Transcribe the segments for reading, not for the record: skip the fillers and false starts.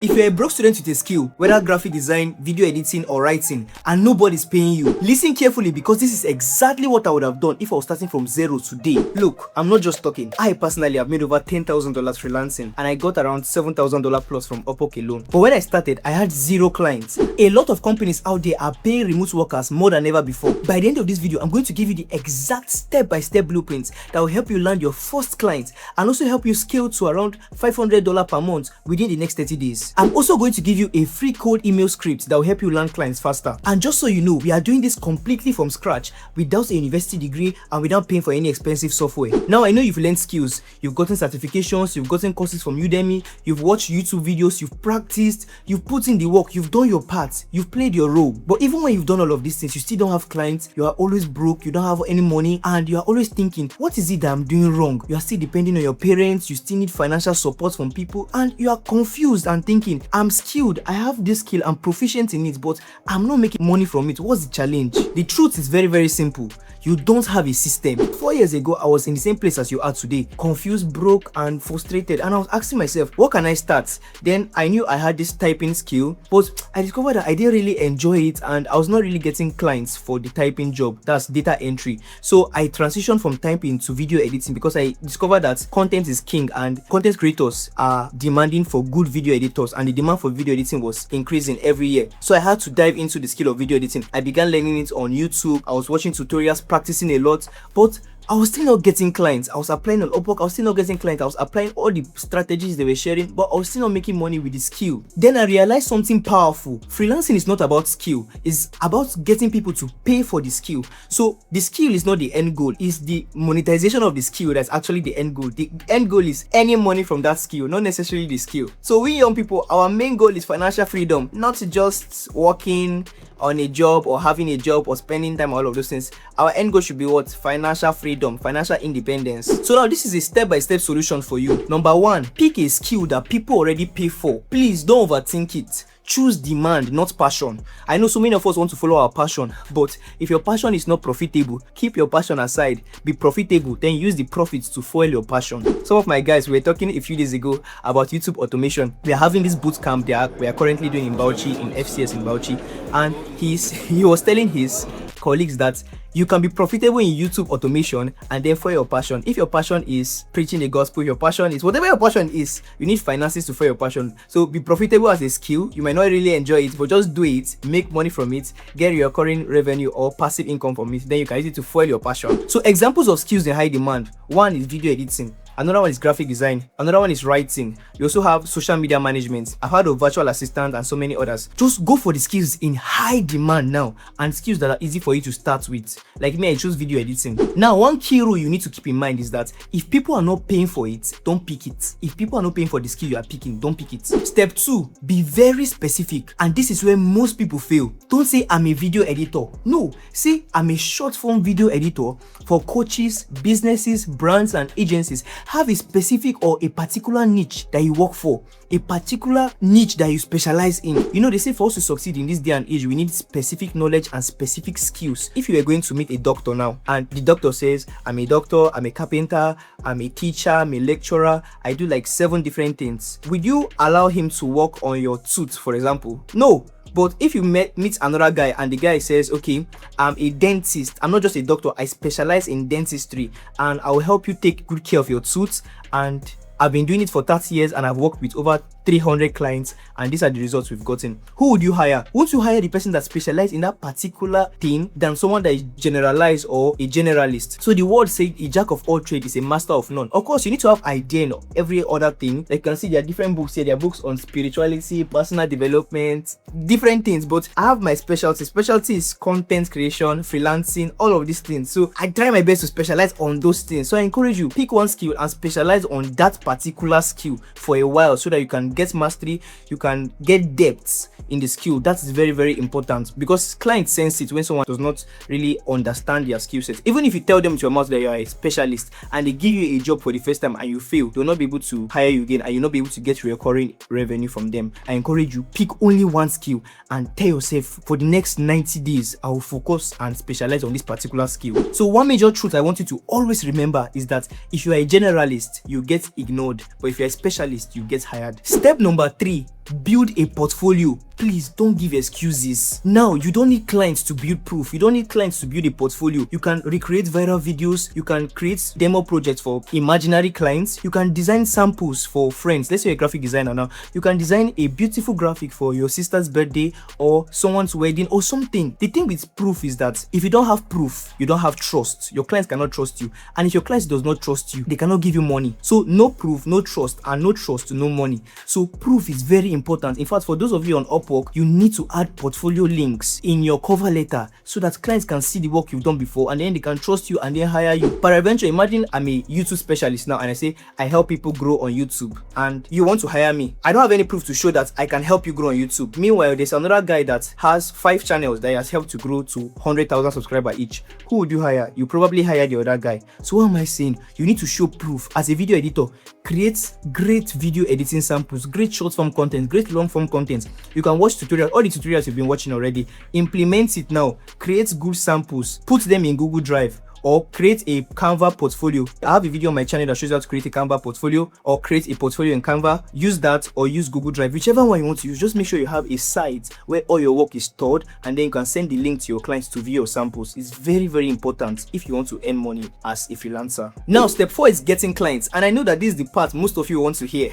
If you're a broke student with a skill, whether graphic design, video editing or writing, and nobody's paying you, listen carefully because this is exactly what I would have done if I was starting from zero today. Look, I'm not just talking. I personally have made over $10,000 freelancing and I got around $7,000 plus from Upwork alone. But when I started, I had 0 clients. A lot of companies out there are paying remote workers more than ever before. By the end of this video, I'm going to give you the exact step-by-step blueprints that will help you land your first client and also help you scale to around $500 per month within the next 30 days. I'm also going to give you a free cold email script that will help you land clients faster. And just so you know, we are doing this completely from scratch without a university degree and without paying for any expensive software. Now I know you've learned skills, you've gotten certifications, you've gotten courses from Udemy, you've watched YouTube videos, you've practiced, you've put in the work, you've done your part, you've played your role. But even when you've done all of these things, you still don't have clients, you are always broke, you don't have any money, and you are always thinking, what is it that I'm doing wrong? You are still depending on your parents, you still need financial support from people, and you are confused and thinking, I'm skilled, I have this skill, I'm proficient in it, but I'm not making money from it. What's the challenge? The truth is very, very simple. You don't have a system. 4 years ago, I was in the same place as you are today, confused, broke, and frustrated. And I was asking myself, what can I start? Then I knew I had this typing skill, but I discovered that I didn't really enjoy it and I was not really getting clients for the typing job. That's data entry. So I transitioned from typing to video editing because I discovered that content is king and content creators are demanding for good video editors, and the demand for video editing was increasing every year. So I had to dive into the skill of video editing. I began learning it on YouTube. I was watching tutorials, practicing a lot, but I was still not getting clients. I was applying on Upwork, I was still not getting clients. I was applying all the strategies they were sharing, but I was still not making money with the skill. Then I realized something powerful. Freelancing is not about skill, it's about getting people to pay for the skill. So the skill is not the end goal, it's the monetization of the skill that's actually the end goal. The end goal is earning money from that skill, not necessarily the skill. So we young people, our main goal is financial freedom, not just working on a job or having a job or spending time, all of those things. Our end goal should be what? Financial freedom, financial independence. So now this is a step-by-step solution for you. Number 1, pick a skill that people already pay for. Please don't overthink it. Choose demand, not passion. I know so many of us want to follow our passion, but if your passion is not profitable, keep your passion aside. Be profitable, then use the profits to fuel your passion. Some of my guys, we were talking a few days ago about YouTube automation. We are having this boot camp there. We are currently doing in Bauchi, in FCS in Bauchi, and he was telling his colleagues that you can be profitable in YouTube automation and then for your passion. If your passion is preaching the gospel, your passion is whatever your passion is, you need finances to fuel your passion. So be profitable as a skill. You might not really enjoy it, but just do it, make money from it, get recurring revenue or passive income from it. Then you can use it to fuel your passion. So examples of skills in high demand: 1 is video editing. Another one is graphic design. Another one is writing. You also have social media management. I've heard of virtual assistant and so many others. Just go for the skills in high demand now and skills that are easy for you to start with. Like me, I choose video editing. Now, one key rule you need to keep in mind is that if people are not paying for it, don't pick it. If people are not paying for the skill you are picking, don't pick it. Step 2, be very specific. And this is where most people fail. Don't say I'm a video editor. No, say I'm a short form video editor for coaches, businesses, brands, and agencies. Have a specific or a particular niche that you work for, a particular niche that you specialize in. You know, they say for us to succeed in this day and age, we need specific knowledge and specific skills. If you are going to meet a doctor now and the doctor says, I'm a doctor, I'm a carpenter, I'm a teacher, I'm a lecturer, I do like 7 different things, would you allow him to work on your tooth, for example? No. But if you meet another guy and the guy says, okay, I'm a dentist, I'm not just a doctor, I specialize in dentistry and I'll help you take good care of your tooth, and I've been doing it for 30 years and I've worked with over 300 clients and these are the results we've gotten. Who would you hire? Won't you hire the person that specializes in that particular thing than someone that is generalized or a generalist? So the word said a jack of all trades is a master of none. Of course, you need to have idea in every other thing. Like you can see there are different books here. There are books on spirituality, personal development, different things, but I have my specialty. Specialty is content creation, freelancing, all of these things. So I try my best to specialize on those things. So I encourage you, pick one skill and specialize on that particular skill for a while so that you can get mastery, you can get depth in the skill. That is very, very important because clients sense it when someone does not really understand their skill set. Even if you tell them to your mouth that you are a specialist and they give you a job for the first time and you fail, they'll not be able to hire you again and you'll not be able to get recurring revenue from them. I encourage you, pick only one skill and tell yourself, for the next 90 days I will focus and specialize on this particular skill. So one major truth I want you to always remember is that if you are a generalist, you get ignored ignored, but if you're a specialist, you get hired. Step number 3, build a portfolio. Please don't give excuses. Now, you don't need clients to build proof. You don't need clients to build a portfolio. You can recreate viral videos. You can create demo projects for imaginary clients. You can design samples for friends. Let's say you're a graphic designer now. You can design a beautiful graphic for your sister's birthday or someone's wedding or something. The thing with proof is that if you don't have proof, you don't have trust. Your clients cannot trust you. And if your clients does not trust you, they cannot give you money. So no proof, no trust, and no trust, no money. So proof is very important. In fact, for those of you on Upwork, you need to add portfolio links in your cover letter so that clients can see the work you've done before and then they can trust you and then hire you. Peradventure, imagine I'm a YouTube specialist now and I say I help people grow on YouTube and you want to hire me. I don't have any proof to show that I can help you grow on YouTube. Meanwhile, there's another guy that has 5 channels that he has helped to grow to 100,000 subscribers each. Who would you hire? You probably hire the other guy. So what am I saying? You need to show proof. As a video editor, create great video editing samples, great short form content, great long form content. You can watch tutorials, all the tutorials you've been watching already. Implement it now. Create good samples, put them in Google Drive, or create a Canva portfolio. I have a video on my channel that shows you how to create a Canva portfolio or create a portfolio in Canva. Use that or use Google Drive, whichever one you want to use. Just make sure you have a site where all your work is stored and then you can send the link to your clients to view your samples. It's very, very important if you want to earn money as a freelancer. Now, step 4 is getting clients. And I know that this is the part most of you want to hear.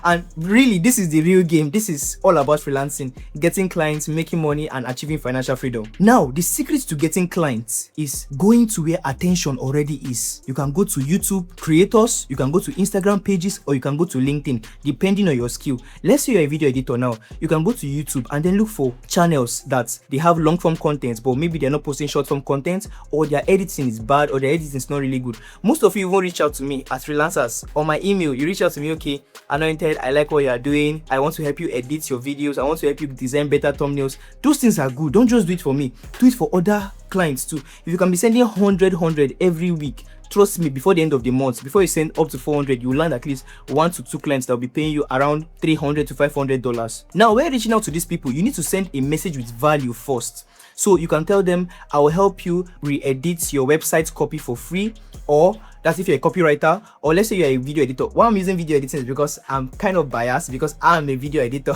And really, this is the real game. This is all about freelancing, getting clients, making money, and achieving financial freedom. Now, the secret to getting clients is going to where attention already is. You can go to YouTube creators, you can go to Instagram pages, or you can go to LinkedIn, depending on your skill. Let's say you're a video editor now. You can go to YouTube and then look for channels that they have long form content, but maybe they're not posting short form content, or their editing is bad, or their editing is not really good. Most of you won't reach out to me as freelancers on my email. You reach out to me, okay, Anointed, I like what you are doing. I want to help you edit your videos. I want to help you design better thumbnails. Those things are good. Don't just do it for me. Do it for other clients too. If you can be sending 100 every week, trust me, before the end of the month, before you send up to 400, you land at least 1 to 2 clients that will be paying you around $300 to $500. Now, when reaching out to these people, you need to send a message with value first. So you can tell them, I will help you re-edit your website copy for free, or that's if you're a copywriter, or let's say you're a video editor. Why I'm using video editing is because I'm kind of biased because I'm a video editor.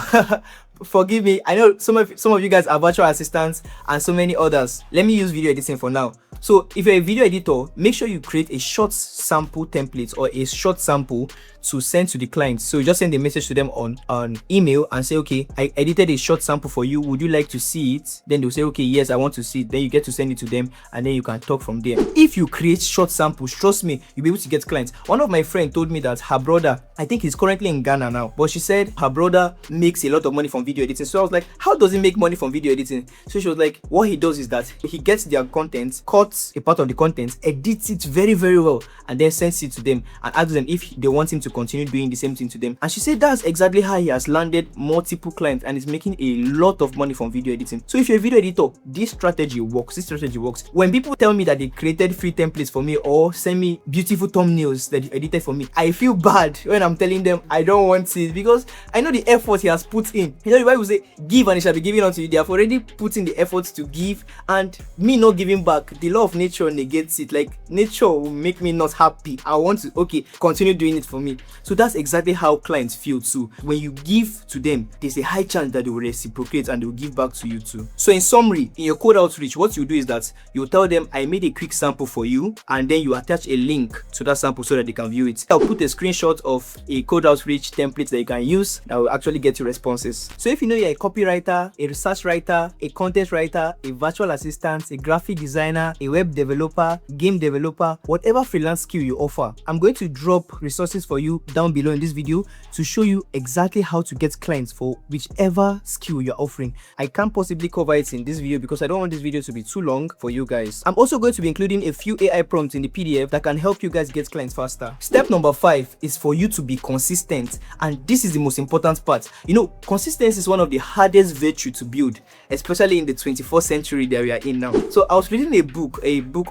Forgive me. I know some of you guys are virtual assistants and so many others. Let me use video editing for now. So if you're a video editor, make sure you create a short sample template or a short sample to send to the client. So you just send a message to them on email and say, okay, I edited a short sample for you. Would you like to see it? Then they'll say, okay, yes, I want to see it. Then you get to send it to them and then you can talk from there. If you create short samples, trust me, you'll be able to get clients. One of my friends told me that her brother, I think he's currently in Ghana now, but she said her brother makes a lot of money from video editing. So I was like, how does he make money from video editing? So she was like, what he does is that he gets their content, cuts a part of the content, edits it very, very well, and then sends it to them and asks them if they want him to continue doing the same thing to them. And she said that's exactly how he has landed multiple clients and is making a lot of money from video editing. So if you're a video editor, this strategy works. When people tell me that they created free templates for me or send me beautiful thumbnails that you edited for me, I feel bad when I'm telling them I don't want it, because I know the effort he has put in. You know the Bible say, give and it shall be given unto you. They have already put in the efforts to give, and me not giving back, the law of nature negates it. Like, nature will make me not happy. I want to, continue doing it for me. So that's exactly how clients feel too. When you give to them, there's a high chance that they will reciprocate and they will give back to you too. So in summary, in your cold outreach, what you do is that you tell them, I made a quick sample for you, and then you attach a link to that sample so that they can view it. I'll put a screenshot of a cold outreach template that you can use that will actually get you responses. So if you know you're a copywriter, a research writer, a content writer, a virtual assistant, a graphic designer, a web developer, game developer, whatever freelance skill you offer, I'm going to drop resources for you down below in this video to show you exactly how to get clients for whichever skill you're offering. I can't possibly cover it in this video because I don't want this video to be too long for you guys. I'm also going to be including a few AI prompts in the PDF that can help you guys get clients faster. Step number 5 is for you to be consistent, and this is the most important part. You know, consistency is one of the hardest virtue to build, especially in the 21st century that we are in now. So I was reading a book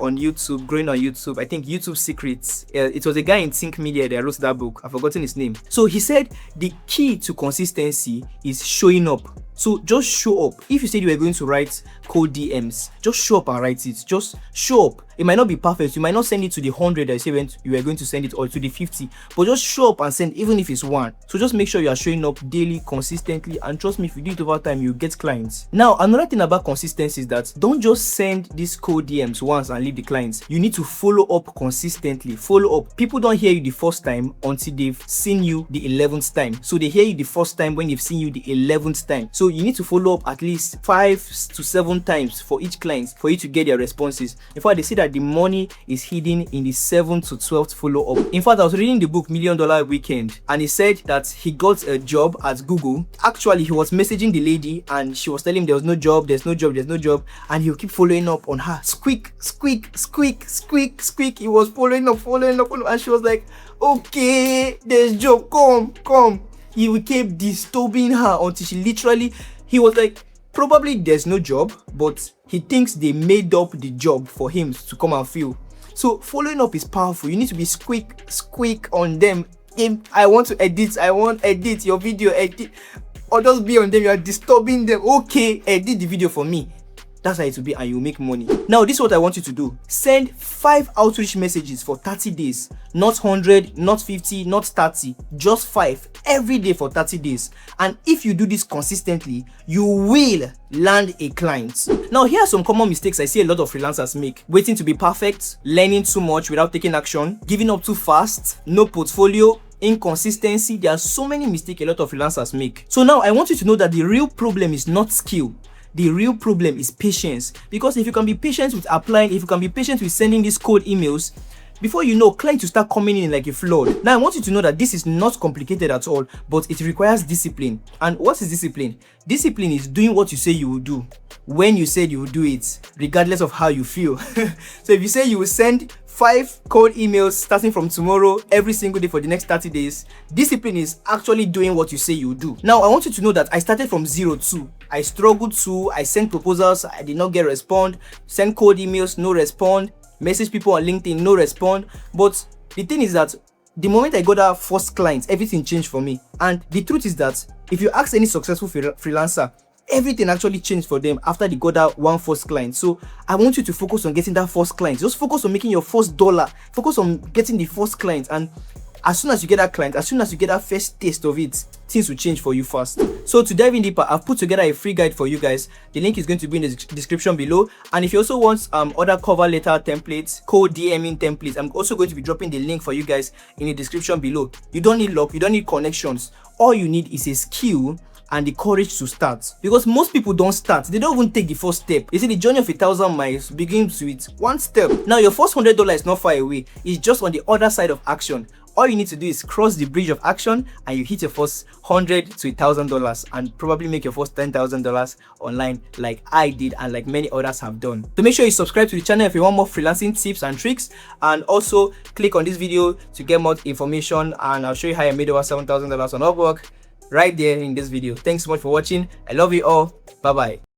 on YouTube, growing on YouTube. I think YouTube Secrets. It was a guy in Think Media that wrote that book. I've forgotten his name. So he said the key to consistency is showing up. So just show up. If you said you were going to write cold DMs, just show up and write it. Just show up. It might not be perfect. You might not send it to the 100 that you said you were going to send it, or to the 50, but just show up and send, even if it's one. So just make sure you are showing up daily, consistently, and trust me, if you do it over time, you get clients. Now, another thing about consistency is that don't just send these cold DMs once and leave the clients. You need to follow up consistently. Follow up. People don't hear you the first time until they've seen you the 11th time. So they hear you the first time when they've seen you the 11th time. So you need to follow up at least 5 to 7 times for each client for you to get their responses. In fact, they say that the money is hidden in the 7th to 12th follow up. In fact, I was reading the book $1 Million Weekend, and he said that he got a job at Google. Actually, he was messaging the lady and she was telling him there was no job, there's no job, there's no job, and he'll keep following up on her. Squeak, squeak, squeak, squeak, squeak. He was following up, and she was like, okay, there's job, come. He kept disturbing her until she literally, he was like, probably there's no job, but he thinks they made up the job for him to come and fill. So following up is powerful. You need to be squeak on them. If I want to edit, edit your video, edit, or just be on them. You are disturbing them. Okay, edit the video for me. That's how it will be, and you make money. Now, this is what I want you to do. Send 5 outreach messages for 30 days. Not 100, not 50, not 30. Just 5 every day for 30 days. And if you do this consistently, you will land a client. Now, here are some common mistakes I see a lot of freelancers make. Waiting to be perfect, learning too much without taking action, giving up too fast, no portfolio, inconsistency. There are so many mistakes a lot of freelancers make. So now I want you to know that the real problem is not skill. The real problem is patience. Because if you can be patient with applying, if you can be patient with sending these cold emails, before you know, clients will start coming in like a flood. Now, I want you to know that this is not complicated at all, but it requires discipline. And what is discipline? Discipline is doing what you say you will do when you said you will do it, regardless of how you feel. So if you say you will send 5 cold emails starting from tomorrow every single day for the next 30 days, discipline is actually doing what you say you do. Now, I want you to know that I started from 0 too. I struggled too. I sent proposals, I did not get respond. Send cold emails, no respond. Message people on LinkedIn, no respond. But the thing is that the moment I got that first client, everything changed for me. And the truth is that if you ask any successful freelancer, everything actually changed for them after they got that one first client. So I want you to focus on getting that first client. Just focus on making your first dollar. Focus on getting the first client. And as soon as you get that client, as soon as you get that first taste of it, things will change for you fast. So to dive in deeper, I've put together a free guide for you guys. The link is going to be in the description below. And if you also want other cover letter templates, code DMing templates, I'm also going to be dropping the link for you guys in the description below. You don't need luck, you don't need connections. All you need is a skill and the courage to start. Because most people don't start. They don't even take the first step. You see, the journey of 1,000 miles begins with one step. Now, your first $100 is not far away. It's just on the other side of action. All you need to do is cross the bridge of action and you hit your first $100 to $1,000 and probably make your first $10,000 online like I did and like many others have done. So make sure you subscribe to the channel if you want more freelancing tips and tricks, and also click on this video to get more information, and I'll show you how I made over $7,000 on Upwork right there in this video. Thanks so much for watching. I love you all. Bye bye.